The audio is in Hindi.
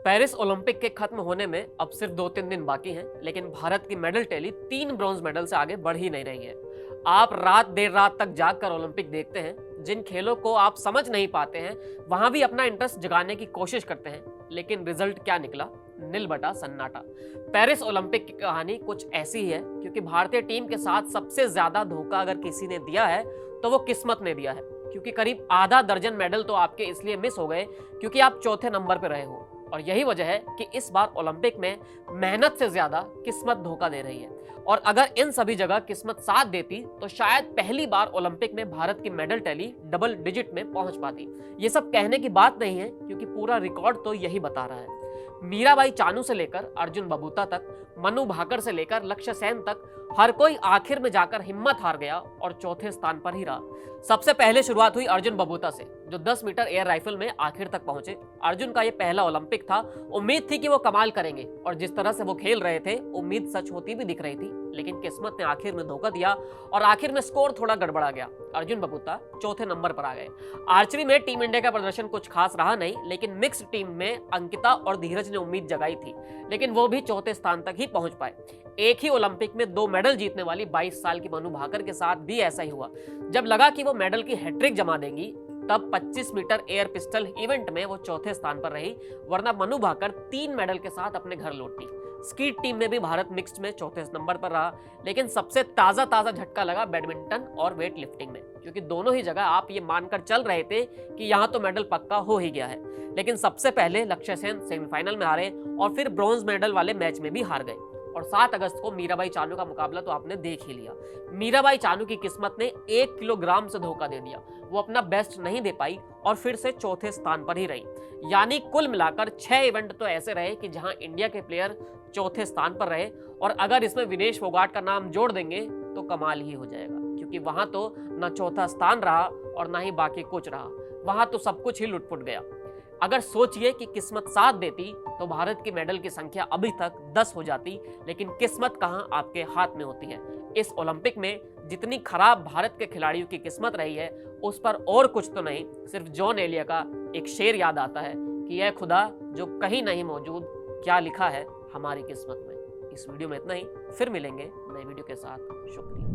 पेरिस ओलंपिक के खत्म होने में अब सिर्फ 2-3 दिन बाकी हैं, लेकिन भारत की मेडल टैली 3 ब्रॉन्ज मेडल से आगे बढ़ ही नहीं रही है। आप रात देर रात तक जाग कर ओलंपिक देखते हैं, जिन खेलों को आप समझ नहीं पाते हैं वहां भी अपना इंटरेस्ट जगाने की कोशिश करते हैं, लेकिन रिजल्ट क्या निकला? नील बटा सन्नाटा। पेरिस ओलंपिक की कहानी कुछ ऐसी ही है, क्योंकि भारतीय टीम के साथ सबसे ज्यादा धोखा अगर किसी ने दिया है तो वो किस्मत ने दिया है, क्योंकि करीब आधा दर्जन मेडल तो आपके इसलिए मिस हो गए क्योंकि आप चौथे नंबर पर रहे हो। और यही वजह है कि इस बार ओलंपिक में मेहनत से ज्यादा किस्मत धोखा दे रही है। और अगर इन सभी जगह किस्मत साथ देती तो शायद पहली बार ओलंपिक में भारत की मेडल टैली डबल डिजिट में पहुंच पाती। ये सब कहने की बात नहीं है, क्योंकि पूरा रिकॉर्ड तो यही बता रहा है। मीराबाई चानू से लेकर अर्जुन बबूता तक, मनु भाकर से लेकर लक्ष्य सेन तक, हर कोई आखिर में जाकर हिम्मत हार गया और चौथे स्थान पर ही रहा। सबसे पहले शुरुआत हुई अर्जुन बबूता से, जो 10 मीटर एयर राइफल में आखिर तक पहुंचे। अर्जुन का यह पहला ओलंपिक था, उम्मीद थी कि वो कमाल करेंगे, और जिस तरह से वो खेल रहे थे उम्मीद सच होती भी दिख रही थी। लेकिन किस्मत ने आखिर में धोखा दिया और आखिर में स्कोर थोड़ा गड़बड़ा गया। अर्जुन बबूता चौथे नंबर पर आ गए। आर्चरी में टीम इंडिया का प्रदर्शन कुछ खास रहा नहीं, लेकिन मिक्स्ड टीम में अंकिता और धीरज ने उम्मीद जगाई थी, लेकिन वो भी चौथे स्थान तक ही पहुंच पाए। एक ही ओलंपिक में 2 मेडल जीतने वाली 22 साल की मनु भाकर के साथ भी ऐसा ही हुआ। जब लगा कि वो मेडल की हैट्रिक जमा देंगी, तब 25 मीटर एयर पिस्टल इवेंट में वो चौथे स्थान पर रही, वरना मनु भाकर 3 मेडल के साथ अपने घर लौटी। स्कीट टीम में भी भारत मिक्स्ड में चौथे नंबर पर रहा, लेकिन सबसे ताजा झटका लगा बैडमिंटन और वेट लिफ्टिंग में, क्योंकि दोनों ही जगह आप ये मानकर चल रहे थे कि यहाँ तो मेडल पक्का हो ही गया है। लेकिन सबसे पहले लक्ष्य सेन सेमीफाइनल में हारे और फिर ब्रॉन्ज मेडल वाले मैच में भी हार गए। और 7 अगस्त को मीराबाई चानू का मुकाबला तो आपने देख ही लिया। मीराबाई चानू की किस्मत ने 1 किलोग्राम से धोखा दे दिया। वो अपना बेस्ट नहीं दे पाई और फिर से चौथे स्थान पर ही रही। यानी कुल मिलाकर 6 इवेंट तो ऐसे रहे कि जहां इंडिया के प्लेयर चौथे स्थान पर रहे, और अगर इसमें विनेश फोगाट का नाम जोड़ देंगे तो कमाल ही हो जाएगा, क्योंकि वहां तो ना चौथा स्थान रहा और ना ही बाकी कुछ रहा। वहां तो सब कुछ ही लुटपुट गया। अगर सोचिए कि किस्मत साथ देती तो भारत की मेडल की संख्या अभी तक 10 हो जाती, लेकिन किस्मत कहां आपके हाथ में होती है। इस ओलंपिक में जितनी खराब भारत के खिलाड़ियों की किस्मत रही है, उस पर और कुछ तो नहीं, सिर्फ जॉन एलिया का एक शेर याद आता है कि यह खुदा जो कहीं नहीं मौजूद, क्या लिखा है हमारी किस्मत में। इस वीडियो में इतना ही, फिर मिलेंगे नए वीडियो के साथ। शुक्रिया।